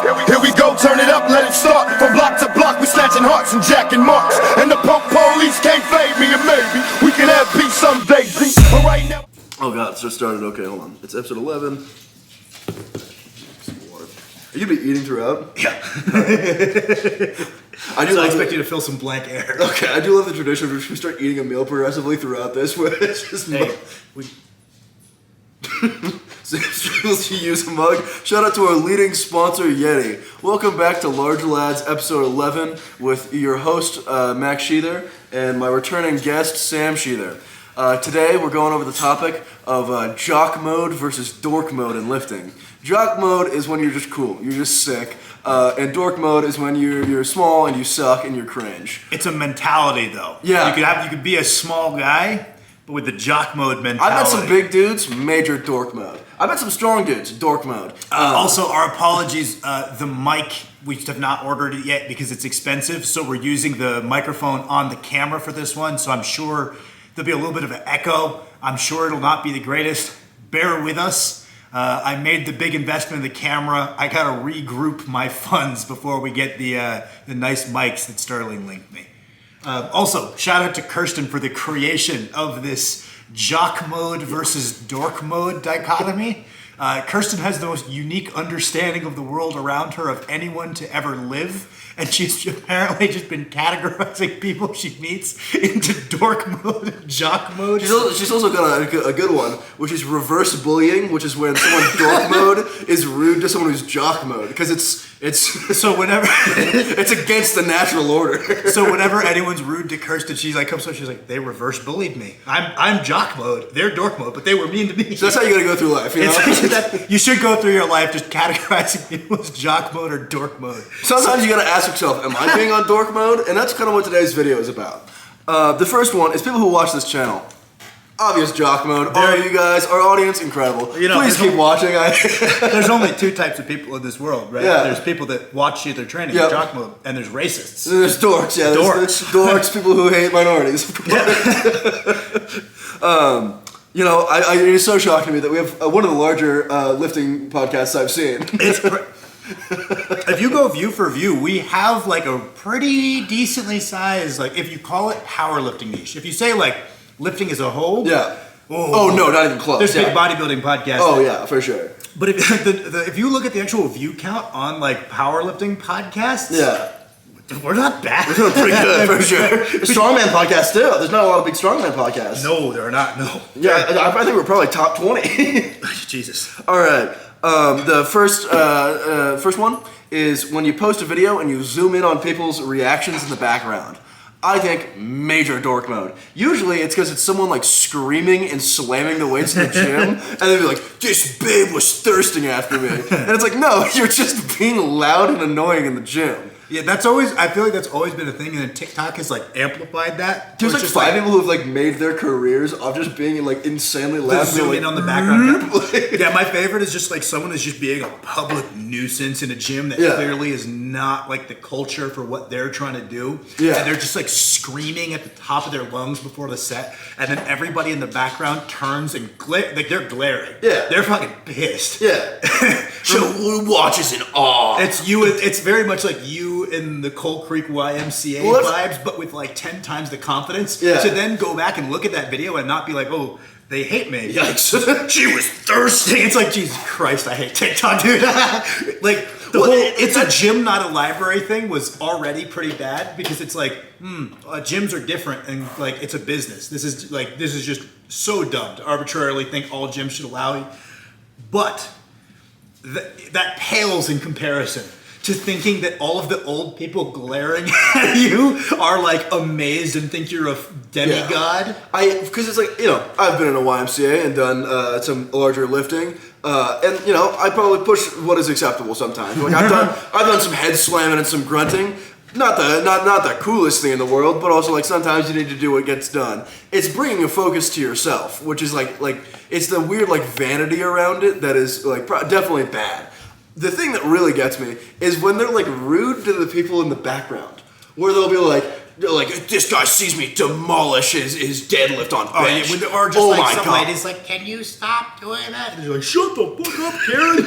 Here we go, turn it up, let it start. From block to block, we snatching hearts and jacking marks. And the punk police can't fade me, and maybe we can have peace someday. But right now. Oh god, it's just started. Okay, hold on. It's episode 11. Are you gonna be eating throughout? Yeah. I expect you to fill some blank air. Okay, I do love the tradition where we start eating a meal progressively throughout this, where it's just Struggles to use a mug. Shout out to our leading sponsor, Yeti. Welcome back to Large Lads, episode 11, with your host, Max Sheether, and my returning guest, Sam Sheether. Today, we're going over the topic of jock mode versus dork mode in lifting. Jock mode is when you're just cool, you're just sick. And dork mode is when you're small and you suck and you're cringe. It's a mentality, though. Yeah. You could be a small guy, but with the jock mode mentality. I met some big dudes, major dork mode. I met some strong dudes, dork mode. Also, our apologies. The mic, we just have not ordered it yet because it's expensive. So we're using the microphone on the camera for this one. So I'm sure there'll be a little bit of an echo. I'm sure it'll not be the greatest. Bear with us. I made the big investment in the camera. I gotta regroup my funds before we get the nice mics that Sterling linked me. Also, shout out to Kirsten for the creation of this jock mode versus dork mode dichotomy. Kirsten has the most unique understanding of the world around her of anyone to ever live. And she's apparently just been categorizing people she meets into dork mode and jock mode. She's also got a good one, which is reverse bullying, which is when someone dork mode is rude to someone who's jock mode, because it's so whenever it's against the natural order. So whenever anyone's rude to Kirsten, she's like they reverse bullied me. I'm jock mode, they're dork mode, but they were mean to me. So that's how you gotta go through life, you know? You should go through your life just categorizing people as jock mode or dork mode. Sometimes you gotta ask yourself, am I being on dork mode? And that's kind of what today's video is about. The first one is people who watch this channel. Obvious jock mode. All you guys, our audience, incredible. You know, please keep watching. There's only two types of people in this world, right? Yeah. There's people that watch you, they're training, jock mode, and there's racists. There's dorks, yeah. There's dorks, people who hate minorities. You know, it is so shocking to me that we have one of the larger lifting podcasts I've seen. If you go view for view, we have like a pretty decently sized, like if you call it powerlifting niche. If you say like lifting as a whole, yeah. Oh no, not even close. There's big bodybuilding podcasts. Oh yeah, for sure. But if you look at the actual view count on like powerlifting podcasts, yeah, we're not bad. We're doing pretty good for sure. Strongman podcasts too. There's not a lot of big strongman podcasts. No, there are not. No. Yeah, I think we're probably top 20. Jesus. All right. The first one is when you post a video and you zoom in on people's reactions in the background. I think major dork mode. Usually it's because it's someone like screaming and slamming the weights in the gym, and they'd be like, "This babe was thirsting after me," and it's like, no, you're just being loud and annoying in the gym. Yeah, I feel like that's always been a thing, and then TikTok has like amplified that. There's like 5 people who've like made their careers off just being like insanely loud. Zoom in on the background. Yeah, my favorite is just like someone is just being a public nuisance in a gym that clearly is not like the culture for what they're trying to do. Yeah. And they're just like screaming at the top of their lungs before the set, and then everybody in the background turns and like they're glaring. Yeah. They're fucking pissed. Yeah. So watches in awe. It's you. It's very much like you in the Coal Creek YMCA vibes, but with like 10 times the confidence. Yeah. To then go back and look at that video and not be like, oh, they hate me. Yikes. She was thirsty. It's like, Jesus Christ, I hate TikTok, dude. Like, the whole it's a gym, not a library thing was already pretty bad because it's like, gyms are different and like, it's a business. This is just so dumb to arbitrarily think all gyms should allow you. But that pales in comparison to thinking that all of the old people glaring at you are like amazed and think you're a demigod. Because it's like, you know, I've been in a YMCA and done some larger lifting, and you know, I probably push what is acceptable sometimes. Like I've done some head slamming and some grunting. Not the coolest thing in the world, but also like sometimes you need to do what gets done. It's bringing a focus to yourself, which is like it's the weird like vanity around it that is like definitely bad. The thing that really gets me is when they're like rude to the people in the background, where they'll be like, this guy sees me demolish his deadlift on bench. Or just like some lady's like, can you stop doing that? And you're like, shut the fuck up, Karen.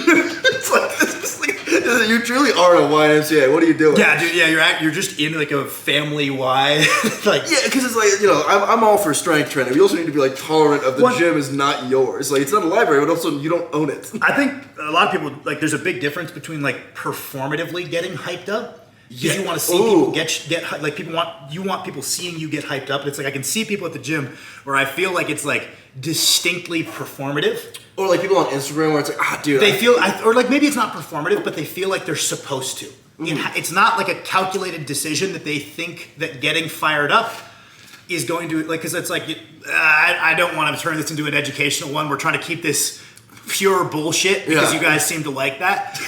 You truly are a YMCA. What are you doing? Yeah, dude. Yeah, you're just in like a family-wide like. Yeah, because it's like, I'm all for strength training. You also need to be like tolerant of the gym is not yours. Like, it's not a library, but also you don't own it. I think a lot of people like. There's a big difference between like performatively getting hyped up. Because you want to see people get like you want people seeing you get hyped up. It's like I can see people at the gym where I feel like it's like distinctly performative. Or like people on Instagram where it's like, dude. They feel, or like maybe it's not performative, but they feel like they're supposed to. It's not like a calculated decision that they think that getting fired up is going to, like, because it's like, I don't want to turn this into an educational one. We're trying to keep this pure bullshit because you guys seem to like that.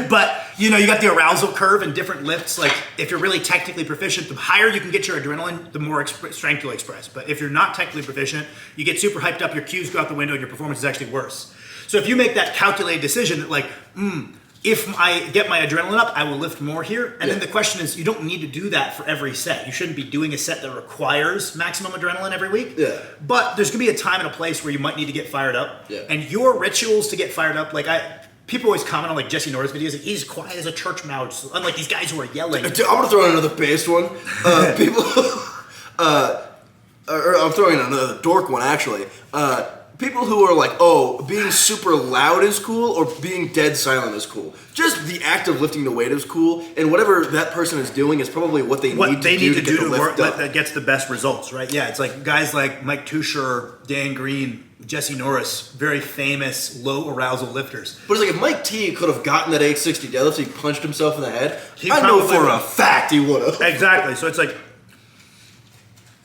But, you got the arousal curve and different lifts. Like, if you're really technically proficient, the higher you can get your adrenaline, the more strength you'll express. But if you're not technically proficient, you get super hyped up, your cues go out the window, and your performance is actually worse. So if you make that calculated decision that, like, if I get my adrenaline up, I will lift more here. And then the question is, you don't need to do that for every set. You shouldn't be doing a set that requires maximum adrenaline every week. Yeah. But there's going to be a time and a place where you might need to get fired up. Yeah. And your rituals to get fired up, like people always comment on like Jesse Norris videos, like he's quiet as a church mouse, unlike these guys who are yelling. Dude, I'm gonna throw in another based one. People, or I'm throwing in another dork one actually. People who are like, being super loud is cool, or being dead silent is cool. Just the act of lifting the weight is cool, and whatever that person is doing is probably what they need to do to get the lift up. That gets the best results, right? Yeah, it's like guys like Mike Tusher, Dan Green, Jesse Norris, very famous low arousal lifters. But it's like if Mike T could have gotten that 860 deadlift, he punched himself in the head. I know for a fact he would have. Exactly. So it's like,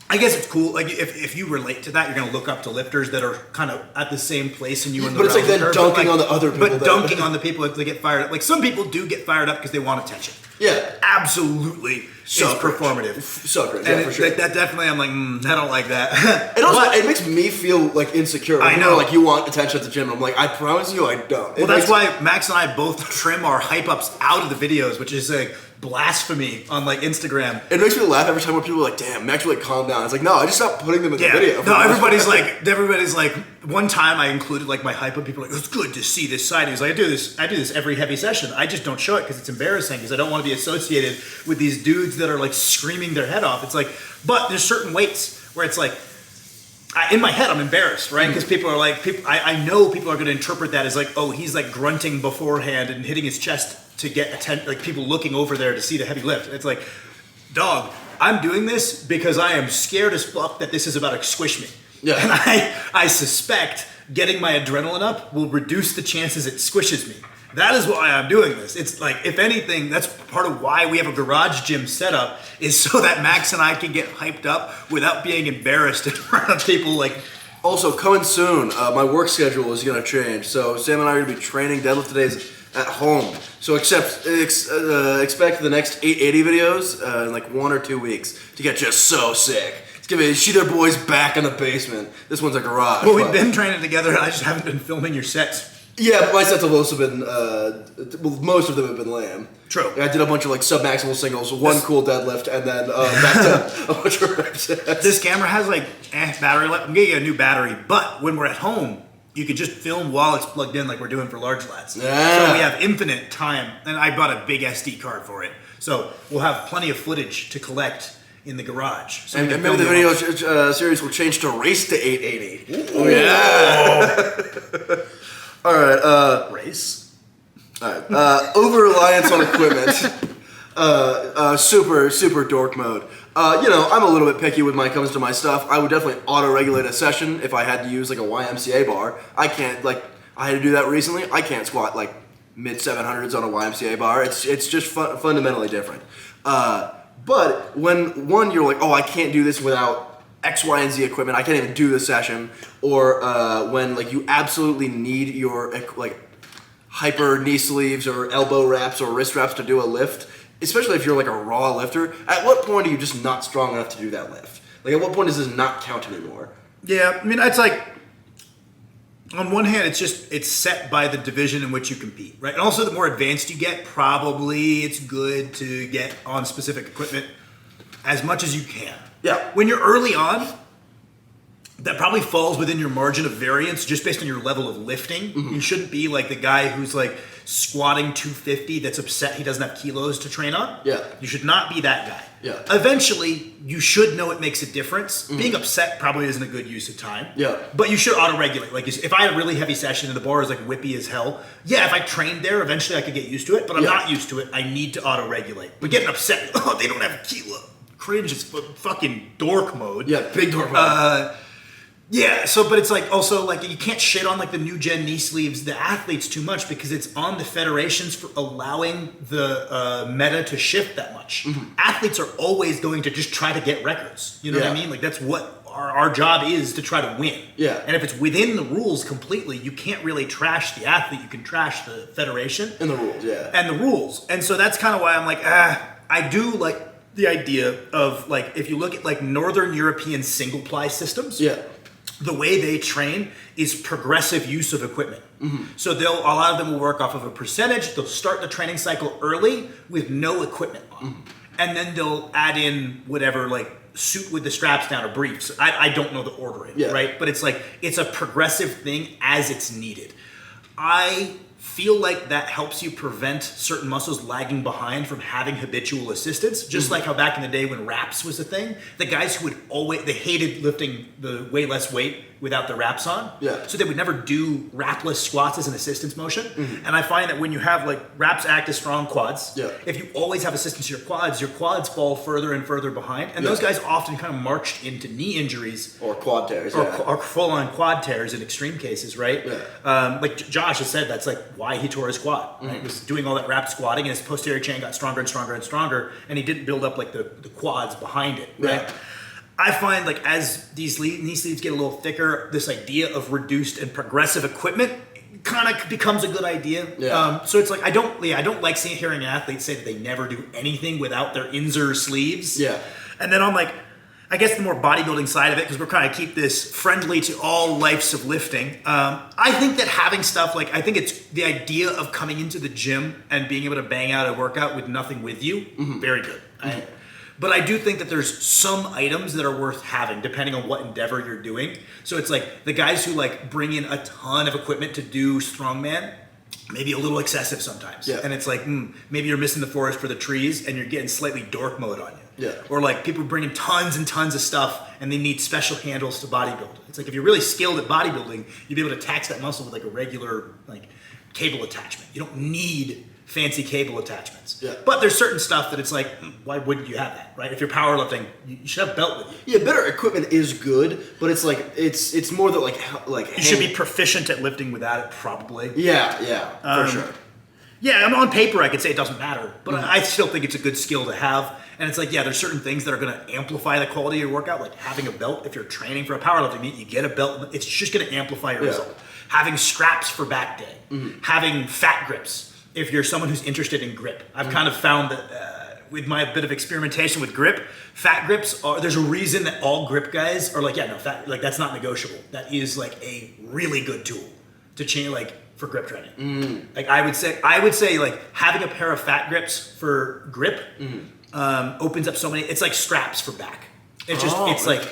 I guess it's cool. Like if you relate to that, you're gonna look up to lifters that are kind of at the same place in you. In the but it's like then dunking on the other people. But dunking on the people that get fired up. Like some people do get fired up because they want attention. Yeah, absolutely. So performative. So great. And for sure. That definitely, I'm like, I don't like that. And also, it makes me feel like insecure. I know. Like you want attention at the gym. I'm like, I promise you, I don't. Well, that's why Max and I both trim our hype ups out of the videos, which is like blasphemy on like Instagram. It makes me laugh every time when people are like, "Damn, Max, really calm down." It's like, no, I just stopped putting them in the video. No, everybody's like. One time I included like my hype up. People are like, it's good to see this side. He's like, I do this every heavy session. I just don't show it because it's embarrassing because I don't want to be associated with these dudes that are like screaming their head off. It's like, but there's certain weights where it's like, in my head I'm embarrassed, right? Because people are like, I know people are going to interpret that as like, oh, he's like grunting beforehand and hitting his chest to get attention, like people looking over there to see the heavy lift. It's like, dog, I'm doing this because I am scared as fuck that this is about to squish me. Yeah. And I suspect getting my adrenaline up will reduce the chances it squishes me. That is why I'm doing this. It's like, if anything, that's part of why we have a garage gym set up, is so that Max and I can get hyped up without being embarrassed in front of people. Like, also coming soon, my work schedule is going to change. So Sam and I are going to be training deadlift todays at home. So expect the next 880 videos in like 1 or 2 weeks to get just so sick. It's gonna be their boys back in the basement. This one's a garage. Well, we've been training together, and I just haven't been filming your sets. Yeah, but my sets have also been, most of them have been lame. True. I did a bunch of like sub-maximal singles, one cool deadlift, and then back to a bunch of reps. This camera has like battery life. I'm getting a new battery, but when we're at home, you can just film while it's plugged in like we're doing for large lats. Yeah. So we have infinite time, and I bought a big SD card for it. So we'll have plenty of footage to collect in the garage. So and maybe the video series will change to Race to 880. Ooh. Oh, yeah. All right. Race. All right. Over-reliance on equipment. Super dork mode. I'm a little bit picky when it comes to my stuff. I would definitely auto-regulate a session if I had to use like a YMCA bar. I can't, I had to do that recently. I can't squat like mid-700s on a YMCA bar. It's just fundamentally different. But when you're like, I can't do this without X, Y, and Z equipment, I can't even do the session, or when like you absolutely need your like hyper knee sleeves or elbow wraps or wrist wraps to do a lift, especially if you're like a raw lifter, at what point are you just not strong enough to do that lift? Like at what point does this not count anymore? Yeah, I mean, it's like, on one hand, it's set by the division in which you compete, right? And also, the more advanced you get, probably it's good to get on specific equipment as much as you can. Yeah. When you're early on, that probably falls within your margin of variance just based on your level of lifting. You shouldn't be like the guy who's like squatting 250 that's upset he doesn't have kilos to train on. Yeah. You should not be that guy. Yeah. Eventually, you should know it makes a difference. Being upset probably isn't a good use of time. Yeah. But you should auto-regulate. Like if I had a really heavy session and the bar is like whippy as hell, yeah, if I trained there, eventually I could get used to it, but I'm not used to it. I need to auto-regulate. But getting upset, oh, they don't have kilo. Cringe, it's fucking dork mode. Yeah, big dork mode. Yeah, so but it's like also like you can't shit on like the new gen knee sleeves, the athletes too much because it's on the federations for allowing the meta to shift that much. Athletes are always going to just try to get records. You know what I mean? Like that's what our job is, to try to win. Yeah. And if it's within the rules completely, you can't really trash the athlete. You can trash the federation And the rules, yeah. and the rules. And so that's kind of why I'm like, I do like the idea of like if you look at like Northern European single ply systems. Yeah. The way they train is progressive use of equipment. So a lot of them will work off of a percentage. They'll start the training cycle early with no equipment on. And then they'll add in whatever, like suit with the straps down or briefs. I don't know the ordering, right? But it's like, it's a progressive thing as it's needed. I feel like that helps you prevent certain muscles lagging behind from having habitual assistance. Just like how back in the day when wraps was a thing, the guys who they hated lifting the way less weight without the wraps on. Yeah. So they would never do wrapless squats as an assistance motion. And I find that when you have like wraps act as strong quads, if you always have assistance to your quads fall further and further behind. And those guys often kind of marched into knee injuries. Or quad tears, Or full-on quad tears in extreme cases, right? Like Josh has said, that's like why he tore his quad. Right? He was doing all that wrap squatting, and his posterior chain got stronger and stronger and stronger, and he didn't build up like the quads behind it, right? I find like as these knee sleeves get a little thicker, this idea of reduced and progressive equipment kind of becomes a good idea. So it's like I don't like hearing an athlete say that they never do anything without their Inzer sleeves. And then on like, I guess the more bodybuilding side of it, because we're trying to keep this friendly to all lifes of lifting. I think that having stuff like, I think it's the idea of coming into the gym and being able to bang out a workout with nothing with you, very good. But I do think that there's some items that are worth having depending on what endeavor you're doing. So it's like the guys who like bring in a ton of equipment to do strongman, maybe a little excessive sometimes. And it's like, maybe you're missing the forest for the trees and you're getting slightly dork mode on you. Or like people bring in tons and tons of stuff and they need special handles to bodybuild. It's like if you're really skilled at bodybuilding, you'd be able to tax that muscle with like a regular like cable attachment. You don't need fancy cable attachments. But there's certain stuff that it's like, why wouldn't you have that, right? If you're powerlifting, you should have a belt with you. Better equipment is good, but it's like it's more that like you should be proficient at lifting without it, probably. For sure. Yeah, on paper I could say it doesn't matter, but I still think it's a good skill to have. And it's like, there's certain things that are going to amplify the quality of your workout, like having a belt. If you're training for a powerlifting meet, you get a belt. It's just going to amplify your result. Having straps for back day, having fat grips. If you're someone who's interested in grip, I've kind of found that with my bit of experimentation with grip, fat grips there's a reason that all grip guys are like, fat, like that's not negotiable. That is like a really good tool to change, like for grip training. Like I would say like having a pair of fat grips for grip opens up so many. It's like straps for back. It's just like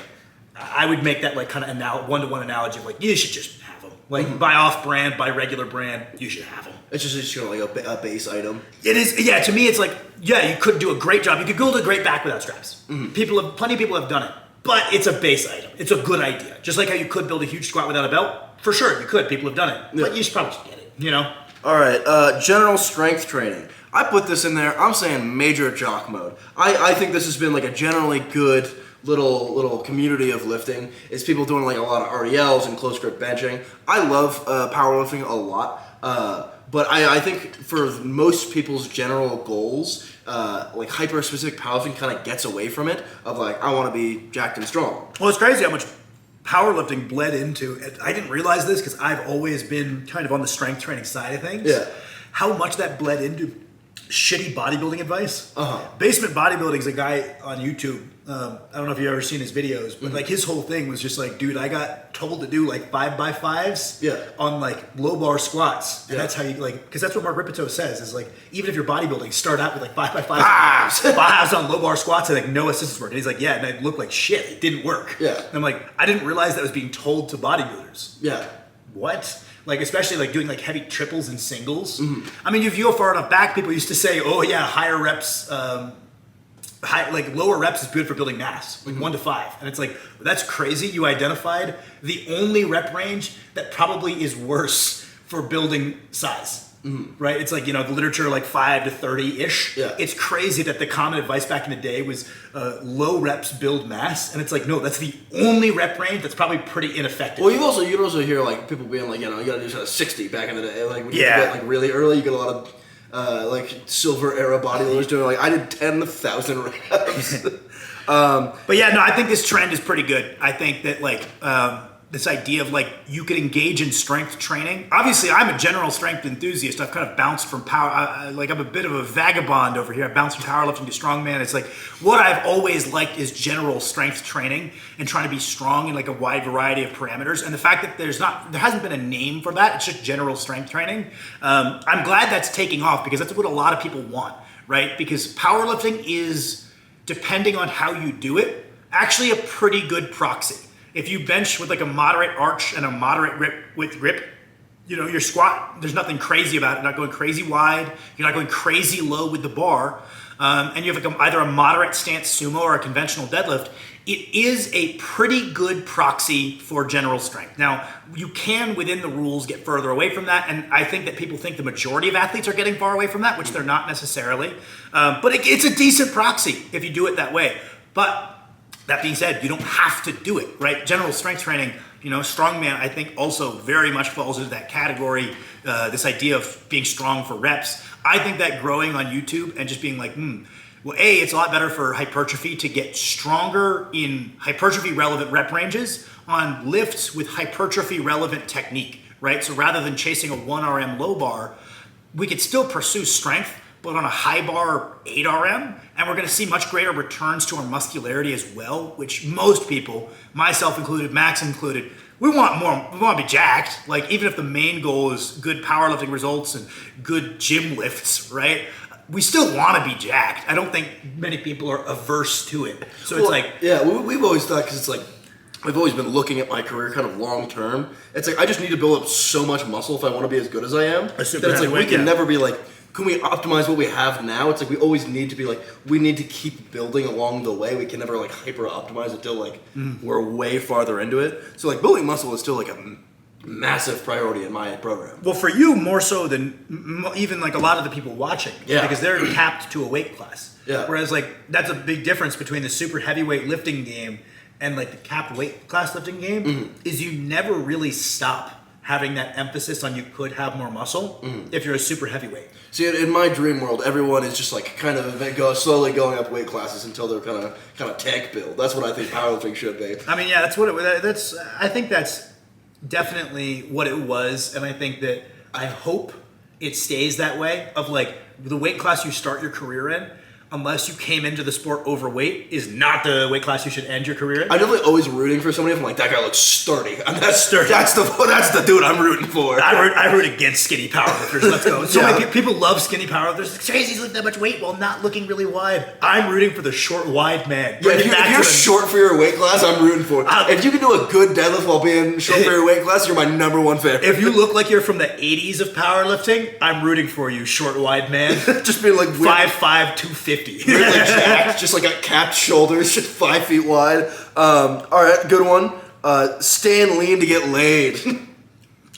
I would make that like kind of one-to-one analogy of like you should just have them. Like buy off brand, buy regular brand, you should have them. It's just kind of like a base item. It is, to me it's like, you could do a great job. You could build a great back without straps. Plenty of people have done it, but it's a base item. It's a good idea. Just like how you could build a huge squat without a belt. For sure, you could. People have done it, but you should probably just get it, you know? All right, general strength training. I put this in there. I'm saying major jock mode. I think this has been like a generally good little community of lifting. It's people doing like a lot of RDLs and close grip benching. I love powerlifting a lot, but I think for most people's general goals, like hyper-specific powerlifting kind of gets away from it. Of like, I want to be jacked and strong. Well, it's crazy how much powerlifting bled into it. I didn't realize this because I've always been kind of on the strength training side of things. How much that bled into shitty bodybuilding advice. Basement Bodybuilding is a guy on YouTube. I don't know if you've ever seen his videos, but like his whole thing was just like, dude, I got told to do like 5x5s on like low bar squats. And that's how you like, because that's what Mark Ripito says is like, even if you're bodybuilding, start out with like 5x5s, 5s on low bar squats and like no assistance work. And he's like, yeah, and I looked like shit. It didn't work. Yeah. And I'm like, I didn't realize that was being told to bodybuilders. Yeah. What? Like, especially like doing like heavy triples and singles. I mean, if you go far enough back, people used to say, oh yeah, higher reps, like lower reps is good for building mass, like 1 to 5. And it's like, that's crazy. You identified the only rep range that probably is worse for building size. Right? It's like, you know, the literature like 5 to 30-ish. Yeah. It's crazy that the common advice back in the day was low reps build mass. And it's like, no, that's the only rep range that's probably pretty ineffective. Well, you'd also hear like people being like, you know, you gotta do 60 back in the day. Like when you get like really early, you get a lot of like silver era bodybuilders doing like, I did 10,000 reps. But yeah, no, I think this trend is pretty good. I think that like this idea of like you could engage in strength training. Obviously, I'm a general strength enthusiast. I've kind of bounced from power. I'm a bit of a vagabond over here. I bounced from powerlifting to strongman. It's like what I've always liked is general strength training and trying to be strong in like a wide variety of parameters. And the fact that there hasn't been a name for that. It's just general strength training. I'm glad that's taking off because that's what a lot of people want, right? Because powerlifting is, depending on how you do it, actually a pretty good proxy. If you bench with like a moderate arch and a moderate rip, you know, your squat, there's nothing crazy about it. You're not going crazy wide. You're not going crazy low with the bar. And you have like either a moderate stance sumo or a conventional deadlift. It is a pretty good proxy for general strength. Now, you can, within the rules, get further away from that. And I think that people think the majority of athletes are getting far away from that, which they're not necessarily. But it's a decent proxy if you do it that way. But that being said, you don't have to do it, right? General strength training, you know, strongman, I think also very much falls into that category, this idea of being strong for reps. I think that growing on YouTube and just being like, well, A, it's a lot better for hypertrophy to get stronger in hypertrophy relevant rep ranges on lifts with hypertrophy relevant technique, right? So rather than chasing a 1 RM low bar, we could still pursue strength, but on a high bar 8 RM, and we're gonna see much greater returns to our muscularity as well, which most people, myself included, Max included, we want more, we wanna be jacked. Like even if the main goal is good powerlifting results and good gym lifts, right? We still wanna be jacked. I don't think many people are averse to it. So it's like... Yeah, we've always thought, because it's like, I've always been looking at my career kind of long term. It's like, I just need to build up so much muscle if I wanna be as good as I am. That it's like, we can never be like, can we optimize what we have now? It's like we always need to be like, we need to keep building along the way. We can never like hyper optimize until like we're way farther into it. So like building muscle is still like a massive priority in my program. Well, for you more so than even like a lot of the people watching, because they're capped to a weight class. Yeah. Whereas like that's a big difference between the super heavyweight lifting game and like the capped weight class lifting game is you never really stop having that emphasis on you could have more muscle if you're a super heavyweight. See, in my dream world, everyone is just like kind of slowly going up weight classes until they're kind of tank build. That's what I think powerlifting should be. I mean, yeah, I think that's definitely what it was, and I think that I hope it stays that way. Of like the weight class you start your career in, unless you came into the sport overweight, is not the weight class you should end your career in. I'm definitely always rooting for somebody. I'm like, that guy looks sturdy. And that's the dude I'm rooting for. I root against skinny powerlifters. Let's go. So many people love skinny powerlifters. It's crazy he's lifting that much weight while not looking really wide. I'm rooting for the short, wide man. Yeah, if you're short for your weight class, I'm rooting for it. If you can do a good deadlift while being short for your weight class, you're my number one favorite. If you look like you're from the 80s of powerlifting, I'm rooting for you, short, wide man. Just being like 5'5", 250. Really jacked, just like got capped shoulders, just 5 feet wide. All right, good one. Stand lean to get laid.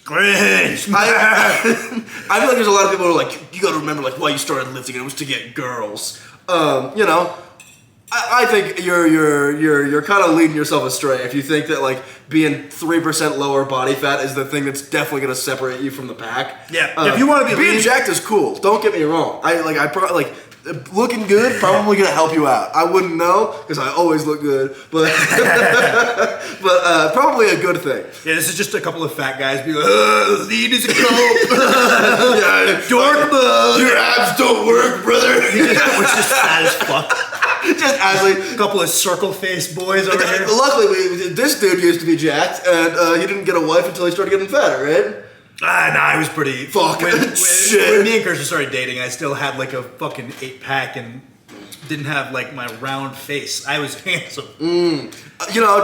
Cringe. I feel like there's a lot of people who are like, you got to remember like why you started lifting. It was to get girls. You know, I think you're kind of leading yourself astray if you think that like being 3% lower body fat is the thing that's definitely going to separate you from the pack. Yeah, if you want to be being jacked is cool. Don't get me wrong. I probably like. Looking good, probably gonna help you out. I wouldn't know because I always look good, but but probably a good thing. Yeah, this is just a couple of fat guys being like, lean as a goat. Dork, your abs don't work, brother. Which is fat as fuck. Just Ashley. A couple of circle-faced boys over here. Luckily, this dude used to be jacked, and he didn't get a wife until he started getting fatter, right? Nah, I was pretty... Fuck. Shit. When me and Kirsten started dating, I still had like a fucking 8-pack and didn't have like my round face. I was handsome. You know,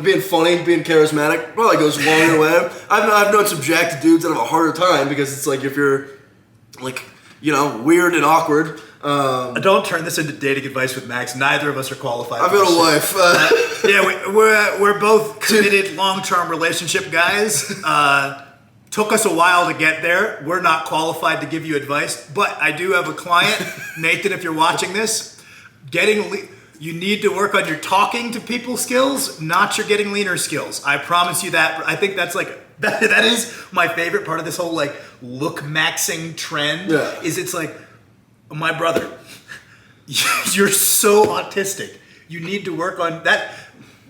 being funny, being charismatic probably goes a longer way. I've known some jacked dudes that have a harder time because it's like if you're like, you know, weird and awkward. Don't turn this into dating advice with Max. Neither of us are qualified. I've got a wife. Yeah, we're both committed long-term relationship guys. Took us a while to get there. We're not qualified to give you advice, but I do have a client, Nathan. If you're watching this, you need to work on your talking to people skills, not your getting leaner skills. I promise you that. I think that's like that is my favorite part of this whole like look maxing trend. Yeah. Is it's like, my brother, you're so autistic. You need to work on that.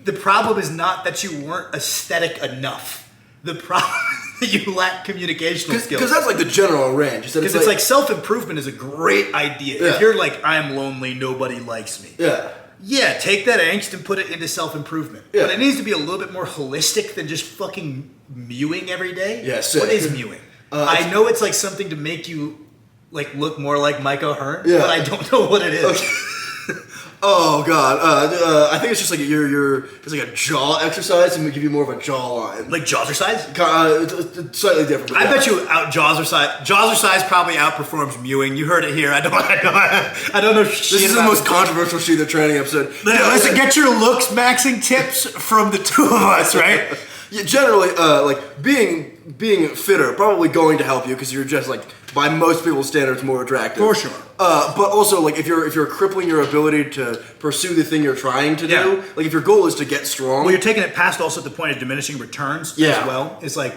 The problem is not that you weren't aesthetic enough. The problem is that you lack communicational skills. Because that's like the general range. Because it's like self-improvement is a great idea. Yeah. If you're like, I'm lonely, nobody likes me. Yeah, take that angst and put it into self-improvement. Yeah. But it needs to be a little bit more holistic than just fucking mewing every day. Yeah, sick. What is mewing? I know it's like something to make you like look more like Mike O'Hearn, but I don't know what it is. Okay. Oh god, I think it's just like it's like a jaw exercise and we give you more of a jawline. Like jazzercise? It's slightly different. I bet you jazzercise probably outperforms mewing. You heard it here. I don't know shit. This is the most controversial shit the training episode. Listen, get your looks maxing tips from the two of us, right? Yeah, generally, like being fitter probably going to help you because you're just like by most people's standards more attractive. For sure. But also like if you're crippling your ability to pursue the thing you're trying to do, like if your goal is to get strong. Well, you're taking it past also the point of diminishing returns as well. It's like,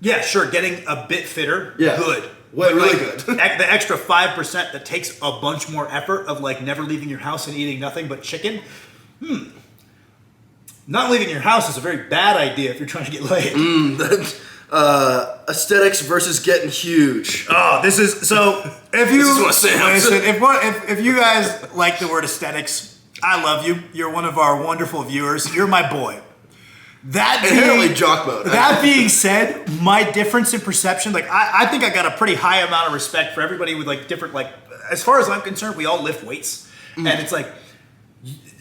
yeah, sure, getting a bit fitter, good. Well, really like, good. The extra 5% that takes a bunch more effort of like never leaving your house and eating nothing but chicken. Not leaving your house is a very bad idea if you're trying to get laid. Aesthetics versus getting huge. Oh, this is so. If you This is what Sam listen, said. if you guys like the word aesthetics, I love you. You're one of our wonderful viewers. You're my boy. Inherently jock mode. That being said, my difference in perception, like I think I got a pretty high amount of respect for everybody with like different, like as far as I'm concerned, we all lift weights, and it's like.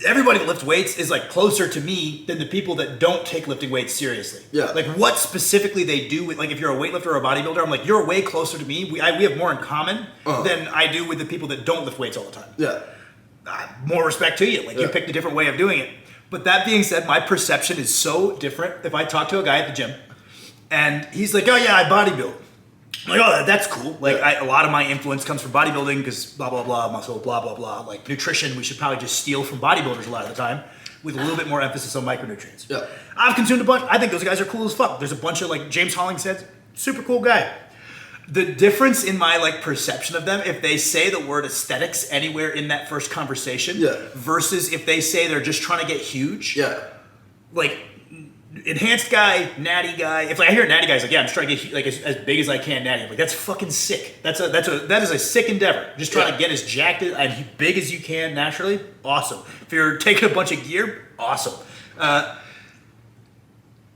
Everybody that lifts weights is like closer to me than the people that don't take lifting weights seriously. Yeah. Like what specifically they do with, like if you're a weightlifter or a bodybuilder, I'm like, you're way closer to me. We have more in common than I do with the people that don't lift weights all the time. Yeah. More respect to you. Like you picked a different way of doing it. But that being said, my perception is so different. If I talk to a guy at the gym and he's like, oh yeah, I bodybuild. I'm like, oh, that's cool. Like, a lot of my influence comes from bodybuilding because blah, blah, blah, muscle, blah, blah, blah. Like, nutrition, we should probably just steal from bodybuilders a lot of the time with a little bit more emphasis on micronutrients. Yeah. I've consumed a bunch. I think those guys are cool as fuck. There's a bunch of, like, James Hollingshead, super cool guy. The difference in my, like, perception of them, if they say the word aesthetics anywhere in that first conversation versus if they say they're just trying to get huge. Yeah. Like, enhanced guy, natty guy. If like, I hear a natty guy, it's like, yeah, I'm just trying to get like as big as I can natty. I'm like, that's fucking sick. That is a sick endeavor. Just trying to get as jacked and big as you can naturally. Awesome. If you're taking a bunch of gear, awesome.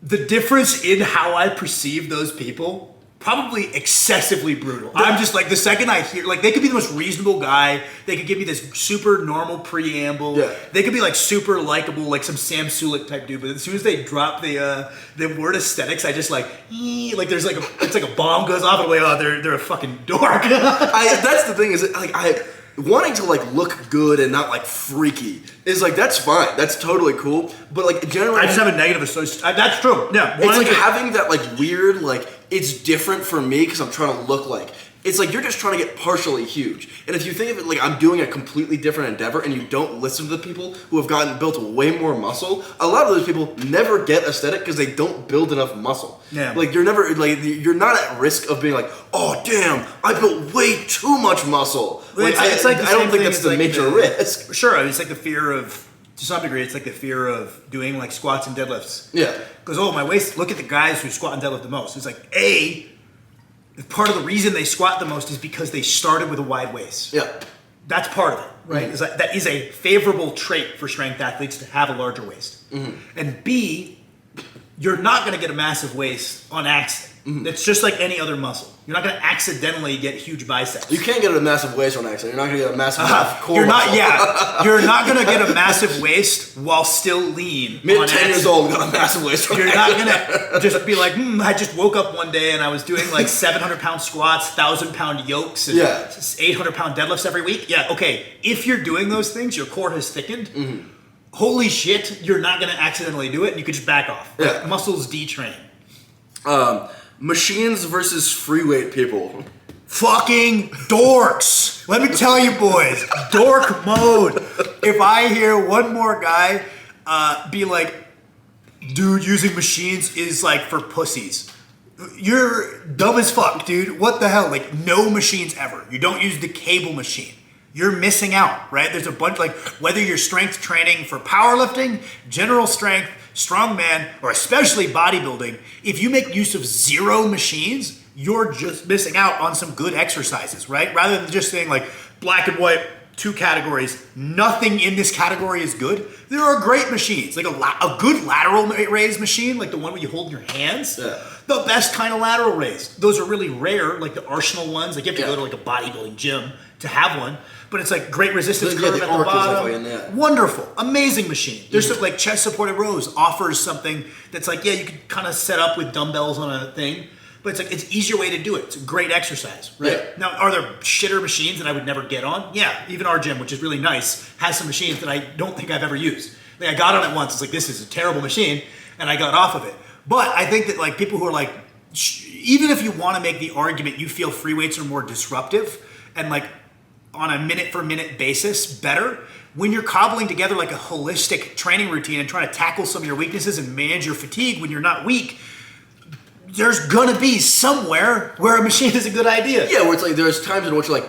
The difference in how I perceive those people, probably excessively brutal. I'm just like, the second I hear, like, they could be the most reasonable guy. They could give me this super normal preamble. Yeah. They could be like super likable, like some Sam Sulik type dude. But as soon as they drop the word aesthetics, I just like there's like it's like a bomb goes off and I'm like, oh, they're a fucking dork. That's the thing is like wanting to like look good and not like freaky is like that's fine. That's totally cool. But like generally, I just have a negative association. That's true. Yeah, it's like having that like weird like it's different for me because I'm trying to look like. It's like you're just trying to get partially huge. And if you think of it like I'm doing a completely different endeavor and you don't listen to the people who have built way more muscle, a lot of those people never get aesthetic because they don't build enough muscle. Yeah. Like you're not at risk of being like, oh damn, I built way too much muscle. Like, I don't think that's the major risk. Sure, it's like the fear of, to some degree, it's like the fear of doing like squats and deadlifts. Yeah. Because, oh, my waist, look at the guys who squat and deadlift the most. It's like, part of the reason they squat the most is because they started with a wide waist. Yeah. That's part of it, right? Is that is a favorable trait for strength athletes to have a larger waist. And B, you're not going to get a massive waist on accident. It's just like any other muscle. You're not going to accidentally get huge biceps. You can't get a massive waist on accident. You're not going to get a massive core You're not. muscle. Yeah, you're not going to get a massive waist while still lean. Me on at 10 years accident. old got a massive waist on You're accident. not gonna just be like, I just woke up one day and I was doing like 700-pound squats, 1,000-pound yokes, and 800-pound deadlifts every week. Yeah, okay. If you're doing those things, your core has thickened. Holy shit, you're not gonna accidentally do it, and you could just back off. Like, muscles detrain. Machines versus free weight people. Fucking dorks. Let me tell you, boys, dork mode. If I hear one more guy be like, dude, using machines is like for pussies. You're dumb as fuck, dude. What the hell? Like, no machines ever. You don't use the cable machine. You're missing out, right? There's a bunch, like, whether you're strength training for powerlifting, general strength, strongman, or especially bodybuilding, if you make use of 0 machines, you're just missing out on some good exercises, right? Rather than just saying like black and white, 2 categories, nothing in this category is good. There are great machines, like a good lateral raise machine, like the one where you hold in your hands. The best kind of lateral raise. Those are really rare, like the Arsenal ones. Like you have to go to like a bodybuilding gym to have one. But it's like great resistance curve the at the arc is bottom. like, Wonderful, amazing machine. There's like chest supported rows offers something that's like, yeah, you can kind of set up with dumbbells on a thing, but it's like it's an easier way to do it. It's a great exercise, right? Yeah. Now, are there shitter machines that I would never get on? Yeah, even our gym, which is really nice, has some machines that I don't think I've ever used. Like I got on it once. It's like, this is a terrible machine, and I got off of it. But I think that like people who are like, even if you want to make the argument you feel free weights are more disruptive and like on a minute for minute basis better, when you're cobbling together like a holistic training routine and trying to tackle some of your weaknesses and manage your fatigue when you're not weak, there's gonna be somewhere where a machine is a good idea. Yeah, where it's like there's times in which like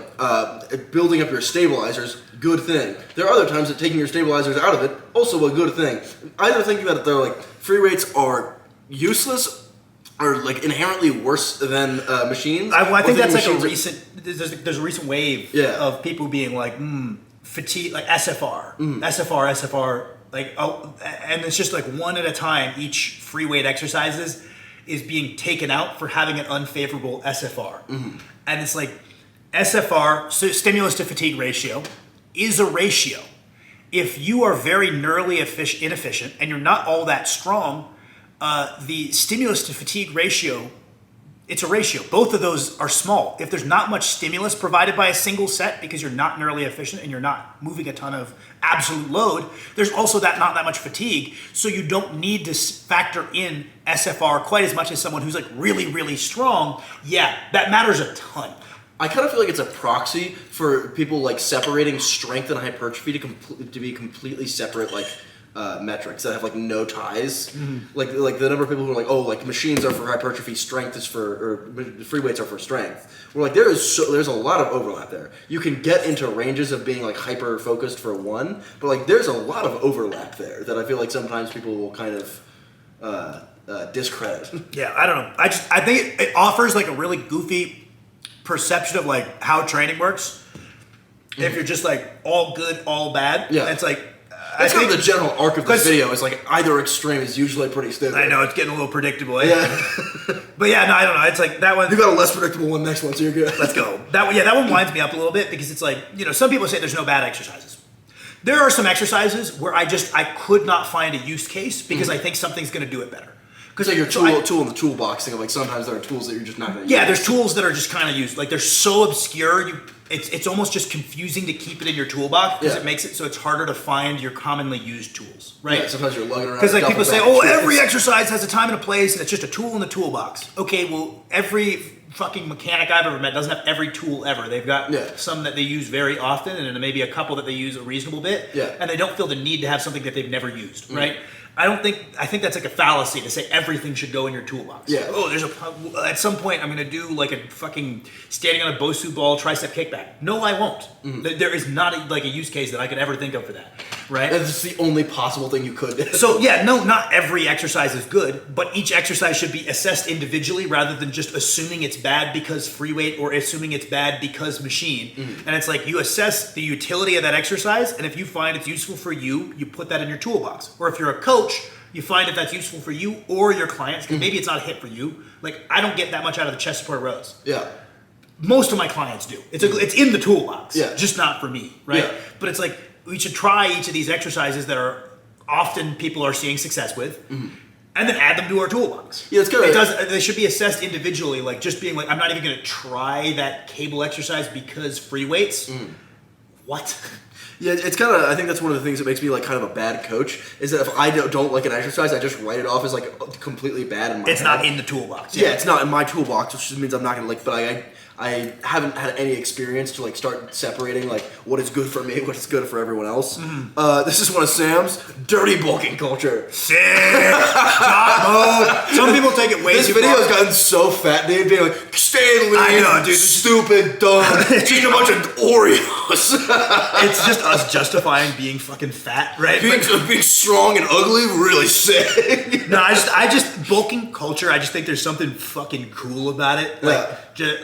building up your stabilizers, good thing. There are other times that taking your stabilizers out of it, also a good thing. Either thinking that they're like free weights are useless or like inherently worse than machines. I think that's like a machines recent. There's a recent wave of people being like fatigue, like SFR, SFR, like and it's just like one at a time. Each free weight exercises is being taken out for having an unfavorable SFR, and it's like SFR, so stimulus to fatigue ratio, is a ratio. If you are very neurally inefficient and you're not all that strong, the stimulus to fatigue ratio, it's a ratio. Both of those are small. If there's not much stimulus provided by a single set because you're not neurally efficient and you're not moving a ton of absolute load, there's also not that much fatigue. So you don't need to factor in SFR quite as much as someone who's like really, really strong. Yeah, that matters a ton. I kind of feel like it's a proxy for people like separating strength and hypertrophy to be completely separate like metrics that have like no ties. Like the number of people who are like, oh, like machines are for hypertrophy, strength is for, or free weights are for strength. We're like, there's a lot of overlap there. You can get into ranges of being like hyper focused for one, but like there's a lot of overlap there that I feel like sometimes people will kind of discredit. Yeah, I don't know. I think it offers like a really goofy perception of like how training works. If you're just like all good, all bad, it's like That's kind of the general arc of this video. Is like either extreme is usually pretty stupid. I know it's getting a little predictable. Eh? Yeah, but yeah, no, I don't know. It's like that one. You got a less predictable one next one, so you're good. Let's go. That one winds me up a little bit because it's like, some people say there's no bad exercises. There are some exercises where I could not find a use case because I think something's going to do it better. Because like your tool in the toolbox thing of like sometimes there are tools that you're just not going to use. Yeah, there's tools that are just kind of used. Like they're so obscure, it's almost just confusing to keep it in your toolbox because it makes it so it's harder to find your commonly used tools, right? Yeah, sometimes you're lugging around. Because like people say, every exercise has a time and a place and it's just a tool in the toolbox. Okay, well, every fucking mechanic I've ever met doesn't have every tool ever. They've got some that they use very often and then maybe a couple that they use a reasonable bit. Yeah. And they don't feel the need to have something that they've never used, right? I think that's like a fallacy to say everything should go in your toolbox. Yeah. Oh, at some point I'm going to do like a fucking standing on a Bosu ball tricep kickback. No, I won't. There is not a use case that I could ever think of for that. right? That's the only possible thing you could do. So yeah, no, not every exercise is good, but each exercise should be assessed individually rather than just assuming it's bad because free weight or assuming it's bad because machine. And it's like you assess the utility of that exercise, and if you find it's useful for you, you put that in your toolbox. Or if you're a coach, you find if that's useful for you or your clients, because maybe it's not a hit for you. Like, I don't get that much out of the chest support rows. Yeah. Most of my clients do. It's in the toolbox, yeah. just not for me, right? Yeah. But it's like, we should try each of these exercises that are often people are seeing success with, and then add them to our toolbox. Yeah, it's good. They should be assessed individually, like just being like, I'm not even going to try that cable exercise because free weights. What? Yeah, it's kind of. I think that's one of the things that makes me like kind of a bad coach. Is that if I don't like an exercise, I just write it off as like completely bad in my It's head. not in the toolbox. Yeah, it's not in my toolbox, which just means I'm not gonna like. But I haven't had any experience to like start separating like what is good for me, what is good for everyone else. This is one of Sam's dirty bulking culture. Sick! Jock mode! Some people take it way This too video far. has gotten so fat, dude. Being like, stay lean, I know, dude. stupid, dumb, eating a bunch of Oreos. It's just us justifying being fucking fat, right? being strong and ugly, really sick. No, I just bulking culture. I just think there's something fucking cool about it. Like,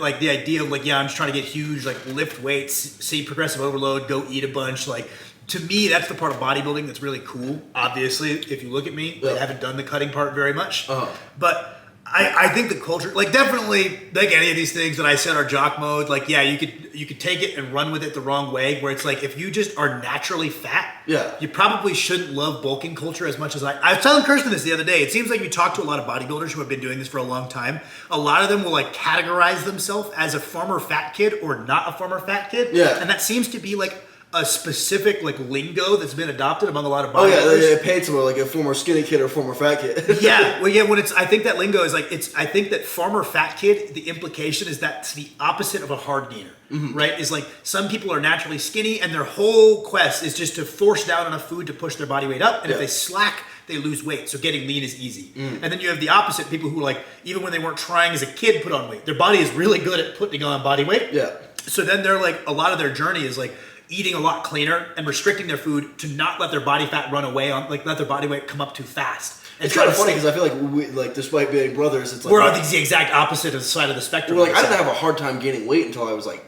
like the idea of like, yeah, I'm just trying to get huge, like lift weights, see progressive overload, go eat a bunch. Like, to me, that's the part of bodybuilding that's really cool. Obviously, if you look at me, I haven't done the cutting part very much, but. I think the culture, like definitely, like any of these things that I said are jock mode. Like, yeah, you could take it and run with it the wrong way. Where it's like, if you just are naturally fat, you probably shouldn't love bulking culture as much as I was telling Kirsten this the other day. It seems like you talk to a lot of bodybuilders who have been doing this for a long time. A lot of them will like categorize themselves as a former fat kid or not a former fat kid. Yeah, and that seems to be like a specific like lingo that's been adopted among a lot of bodybuilders. bodybuilders. Oh yeah, they paid someone like a former skinny kid or former fat kid. Yeah, well, yeah. When I think that lingo is like I think that former fat kid. The implication is that's the opposite of a hard gainer, right? Is like some people are naturally skinny and their whole quest is just to force down enough food to push their body weight up, and if they slack, they lose weight. So getting lean is easy. And then you have the opposite, people who like even when they weren't trying as a kid put on weight. Their body is really good at putting on body weight. Yeah. So then they're like a lot of their journey is like eating a lot cleaner and restricting their food to not let their body fat run away on, like let their body weight come up too fast. It's kind of funny because I feel like we, like despite being brothers, it's like we're on the exact opposite of the side of the spectrum. We're like I didn't have a hard time gaining weight until I was like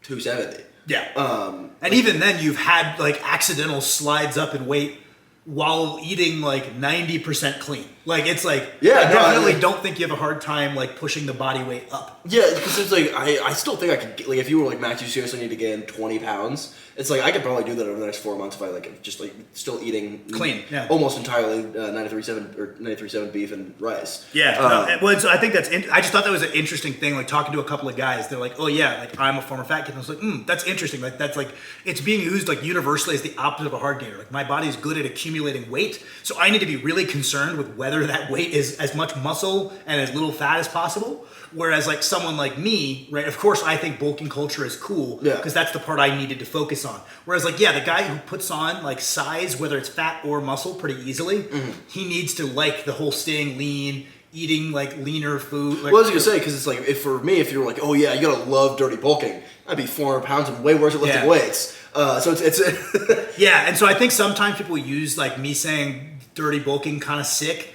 270. Yeah. And even then, you've had like accidental slides up in weight while eating like 90% clean. Like it's like I definitely don't think you have a hard time like pushing the body weight up. Yeah, because it's like I still think I could get, like if you were like Max, you seriously need to gain 20 pounds. It's like I could probably do that over the next 4 months if I like just like still eating clean, almost entirely 93.7 or 93.7 beef and rice. Yeah, well, so I think that's. I just thought that was an interesting thing. Like talking to a couple of guys, they're like, "Oh yeah, like I'm a former fat kid." And I was like, "That's interesting. Like that's like it's being used like universally as the opposite of a hard gainer. Like my body is good at accumulating weight, so I need to be really concerned with whether that weight is as much muscle and as little fat as possible." Whereas like someone like me, right? Of course, I think bulking culture is cool because that's the part I needed to focus on. Whereas like, yeah, the guy who puts on like size, whether it's fat or muscle, pretty easily, he needs to like the whole staying lean, eating like leaner food. Like, well, I was gonna say because it's like if for me, if you're like, oh yeah, you gotta love dirty bulking, I'd be 400 pounds and way worse at lifting weights. So it's yeah, and so I think sometimes people use like me saying dirty bulking kind of sick.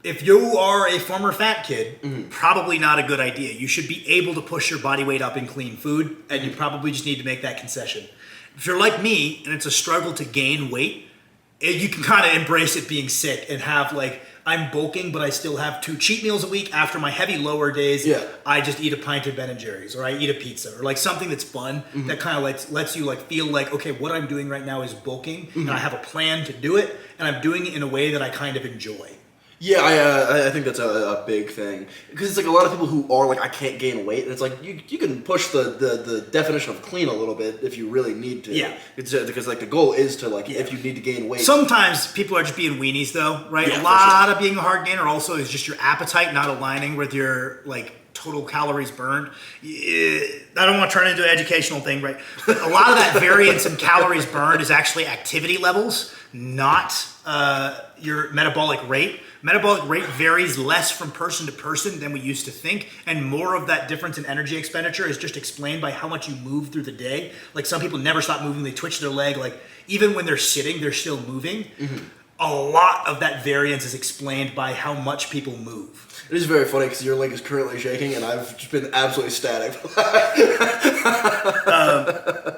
If you are a former fat kid, probably not a good idea. You should be able to push your body weight up in clean food, and you probably just need to make that concession. If you're like me, and it's a struggle to gain weight, you can kind of embrace it being sick and have like, I'm bulking, but I still have 2 cheat meals a week. After my heavy lower days, I just eat a pint of Ben & Jerry's, or I eat a pizza, or like something that's fun that kind of lets you like feel like, okay, what I'm doing right now is bulking, and I have a plan to do it, and I'm doing it in a way that I kind of enjoy. Yeah, I think that's a big thing because it's like a lot of people who are like I can't gain weight, and it's like you can push the definition of clean a little bit if you really need to. Yeah, it's because like the goal is to like if you need to gain weight. Sometimes people are just being weenies though, right? Yeah, a lot of being a hard gainer also is just your appetite not aligning with your like total calories burned. I don't want to turn it into an educational thing, right? But a lot of that variance in calories burned is actually activity levels, not your metabolic rate. Metabolic rate varies less from person to person than we used to think, and more of that difference in energy expenditure is just explained by how much you move through the day. Like some people never stop moving, they twitch their leg, like even when they're sitting, they're still moving. Mm-hmm. A lot of that variance is explained by how much people move. It is very funny because your leg is currently shaking and I've just been absolutely static.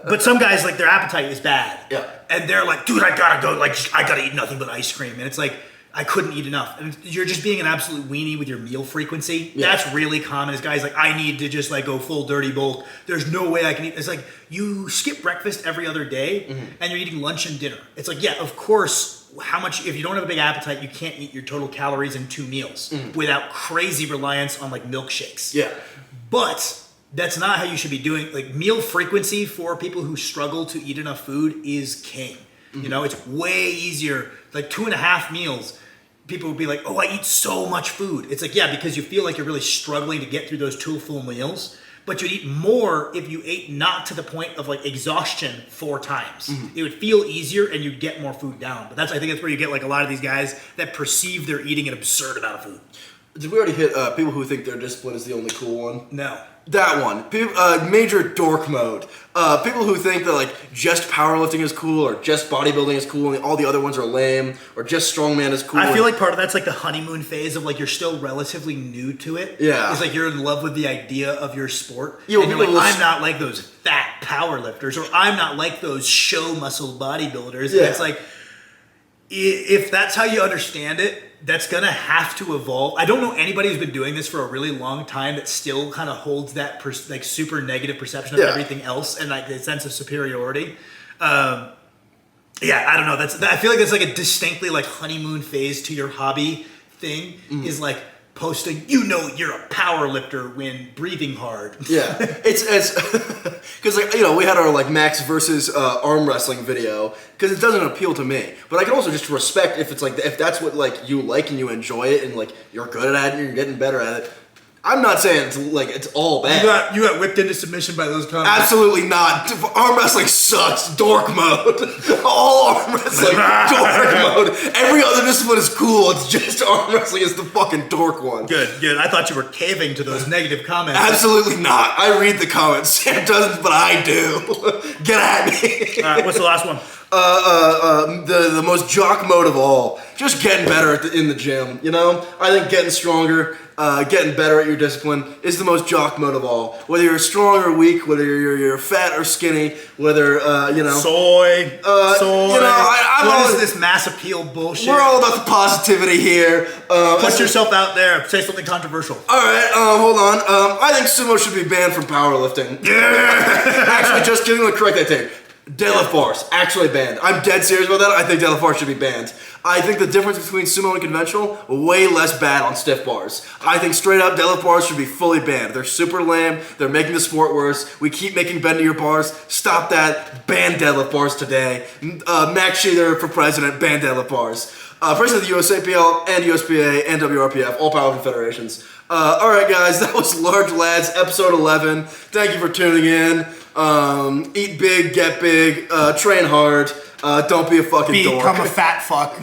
But some guys, like their appetite is bad. Yeah. And they're like, dude, I gotta go, like I gotta eat nothing but ice cream. And it's like, I couldn't eat enough. And you're just being an absolute weenie with your meal frequency. Yeah. That's really common is guys like, I need to just like go full dirty bulk. There's no way I can eat. It's like you skip breakfast every other day and you're eating lunch and dinner. It's like, yeah, of course, how much, if you don't have a big appetite, you can't eat your total calories in 2 meals without crazy reliance on like milkshakes. Yeah. But that's not how you should be doing. Like meal frequency for people who struggle to eat enough food is king. You know, it's way easier, like 2.5 meals. People would be like, oh, I eat so much food. It's like, yeah, because you feel like you're really struggling to get through those 2 full meals. But you'd eat more if you ate not to the point of like exhaustion 4 times. It would feel easier and you'd get more food down. But I think that's where you get like a lot of these guys that perceive they're eating an absurd amount of food. Did we already hit people who think their discipline is the only cool one? No. That one. Major dork mode. People who think that like just powerlifting is cool or just bodybuilding is cool and all the other ones are lame or just strongman is cool. I feel like part of that's like the honeymoon phase of like you're still relatively new to it. Yeah. It's like you're in love with the idea of your sport. Yeah, and you're like, I'm not like those fat powerlifters or I'm not like those show muscle bodybuilders. Yeah. And it's like, if that's how you understand it, that's gonna have to evolve. I don't know anybody who's been doing this for a really long time that still kind of holds that like super negative perception of everything else and like the sense of superiority. Yeah, I don't know. I feel like that's like a distinctly like honeymoon phase to your hobby thing is like posting, you know, you're a power lifter when breathing hard. Yeah, it's because like, you know, we had our like Max versus arm wrestling video because it doesn't appeal to me, but I can also just respect if it's like if that's what like you like and you enjoy it and like you're good at it and you're getting better at it. I'm not saying it's all bad. You got whipped into submission by those comments. Absolutely not. Arm wrestling sucks. Dork mode. All arm wrestling. Dork mode. Every other discipline is cool. It's just arm wrestling is the fucking dork one. Good. I thought you were caving to those negative comments. Absolutely not. I read the comments. Sam doesn't, but I do. Get at me. All right, what's the last one? The most jock mode of all. Just getting better in the gym. You know, I think getting stronger. Getting better at your discipline is the most jock mode of all. Whether you're strong or weak, whether you're fat or skinny, whether you know soy. You know, what is this mass appeal bullshit? We're all about the positivity here. Put yourself out there. Say something controversial. All right, hold on. I think sumo should be banned from powerlifting. Yeah. Actually, just kidding. Let me correct that thing. Deadlift bars, actually banned. I'm dead serious about that. I think deadlift bars should be banned. I think the difference between sumo and conventional, way less bad on stiff bars. I think straight up deadlift bars should be fully banned. They're super lame. They're making the sport worse. We keep making bend to your bars. Stop that. Ban deadlift bars today. Max Sheether for president. Ban deadlift bars. President of the USAPL and USPA and WRPF, all powerful federations. All right, guys, that was Large Lads, episode 11. Thank you for tuning in. Eat big, get big, train hard. Don't be a fucking dork. Become a fat fuck.